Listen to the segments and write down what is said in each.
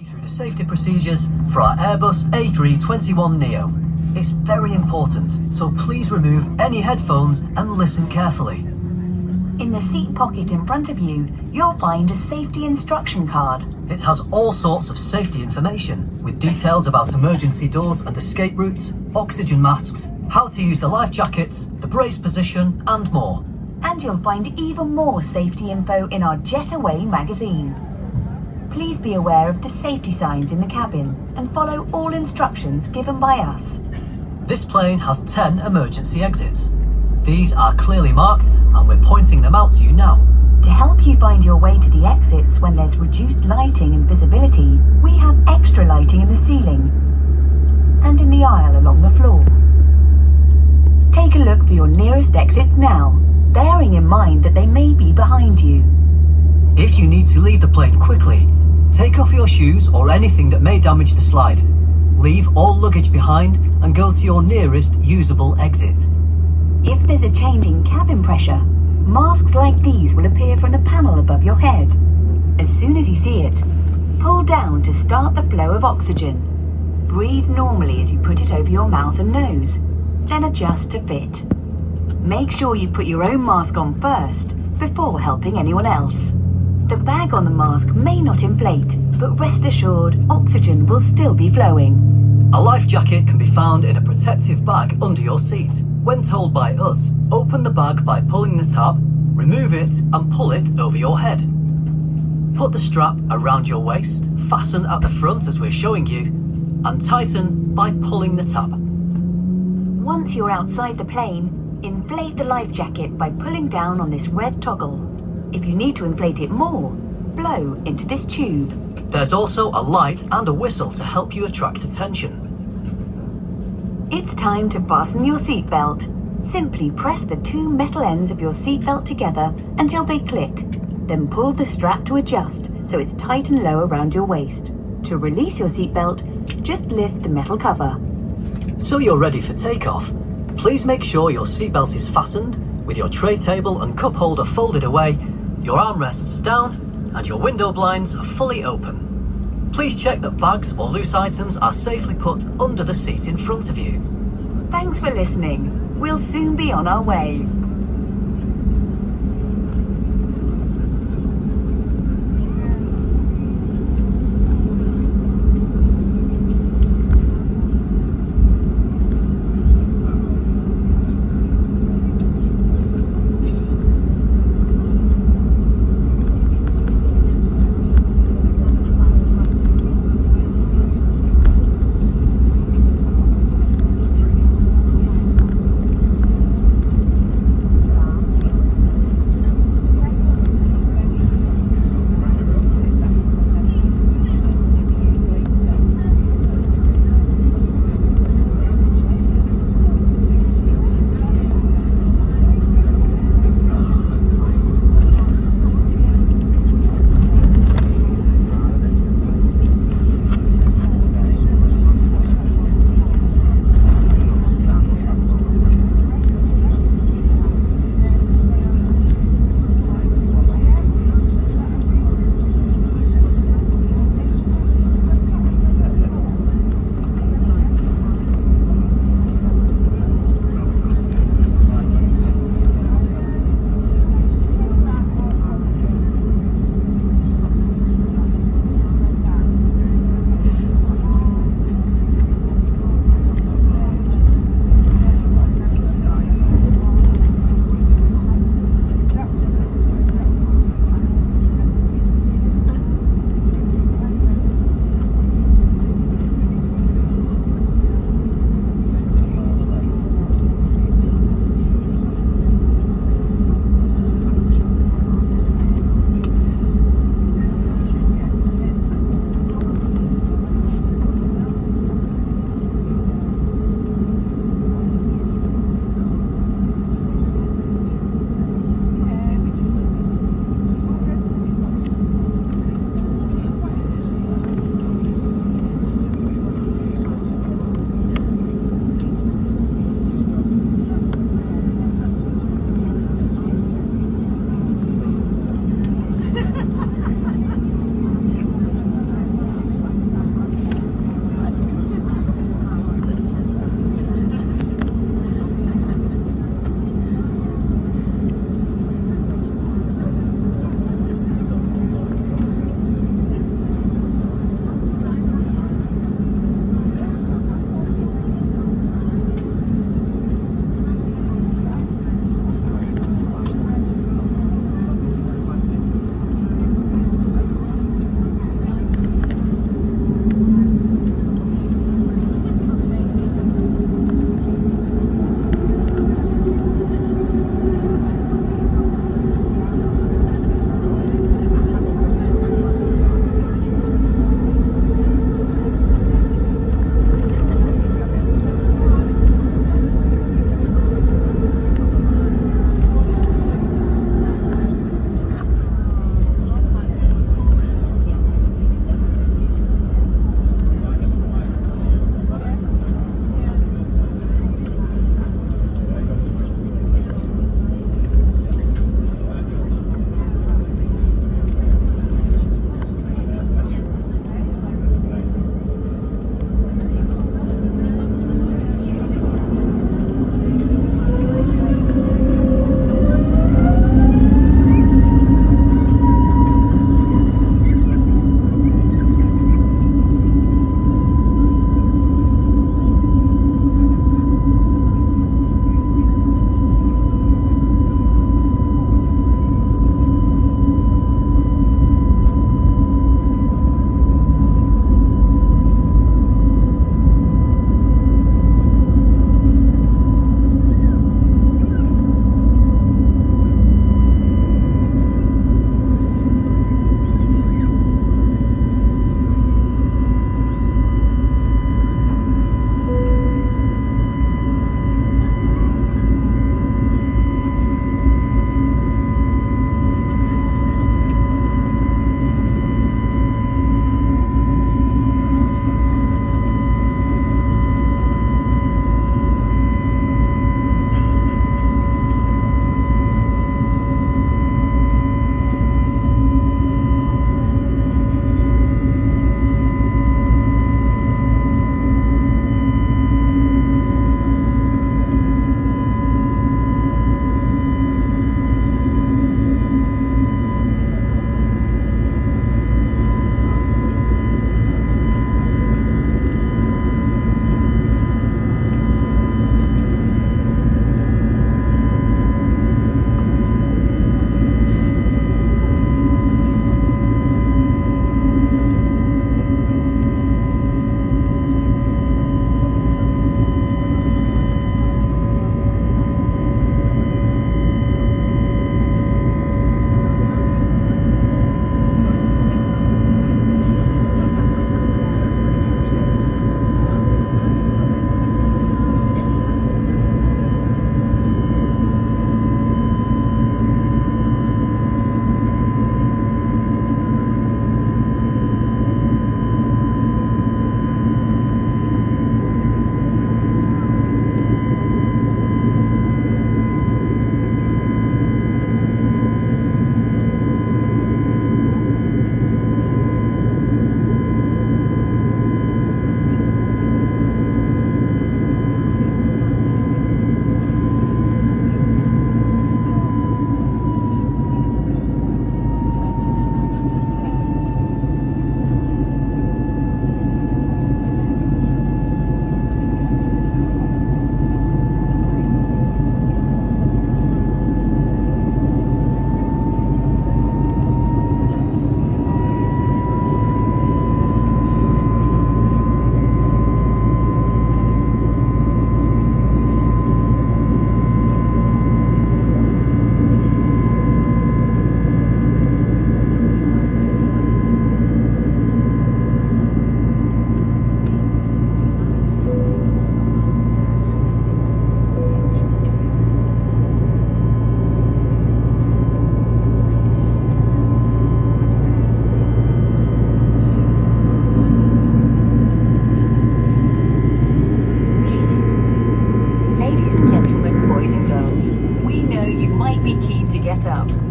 you through the safety procedures for our Airbus A321neo. It's very important, so please remove any headphones and listen carefully. In the seat pocket in front of you, you'll find a safety instruction card. It has all sorts of safety information, with details about emergency doors and escape routes, oxygen masks, how to use the life jackets, the brace position, and more. And you'll find even more safety info in our Jet2holidays magazine. Please be aware of the safety signs in the cabin and follow all instructions given by us. This plane has 10 emergency exits. These are clearly marked and we're pointing them out to you now. To help you find your way to the exits when there's reduced lighting and visibility, we have extra lighting in the ceiling and in the aisle along the floor. Take a look for your nearest exits now, bearing in mind that they may be behind you. If you need to leave the plane quickly, take off your shoes or anything that may damage the slide. Leave all luggage behind and go to your nearest usable exit. If there's a change in cabin pressure, masks like these will appear from the panel above your head. As soon as you see it, pull down to start the flow of oxygen. Breathe normally as you put it over your mouth and nose, then adjust to fit. Make sure you put your own mask on first before helping anyone else. The bag on the mask may not inflate, but rest assured oxygen will still be flowing. A life jacket can be found in a protective bag under your seat. When told by us, open the bag by pulling the tab, remove it and pull it over your head. Put the strap around your waist, fasten at the front as we're showing you, and tighten by pulling the tab. Once you're outside the plane, inflate the life jacket by pulling down on this red toggle. If you need to inflate it more, blow into this tube. There's also a light and a whistle to help you attract attention. It's time to fasten your seatbelt. Simply press the two metal ends of your seatbelt together until they click. Then pull the strap to adjust so it's tight and low around your waist. To release your seatbelt, just lift the metal cover. So you're ready for takeoff. Please make sure your seatbelt is fastened, with your tray table and cup holder folded away, your armrests down, and your window blinds fully open. Please check that bags or loose items are safely put under the seat in front of you. Thanks for listening. We'll soon be on our way.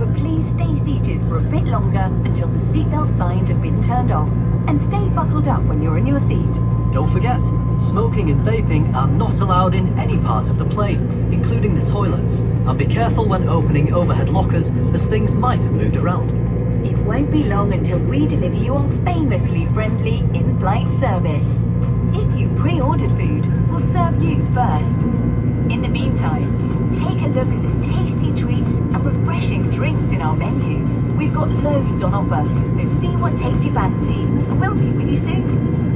but please stay seated for a bit longer until the seatbelt signs have been turned off, and stay buckled up when you're in your seat. Don't forget, smoking and vaping are not allowed in any part of the plane, including the toilets, and be careful when opening overhead lockers as things might have moved around. It won't be long until we deliver you our famously friendly in-flight service. If you pre-ordered food, we'll serve you first. In the meantime, take a look at the tasty treats and refreshing drinks in our menu. We've got loads on offer, so see what takes your fancy, and we'll be with you soon.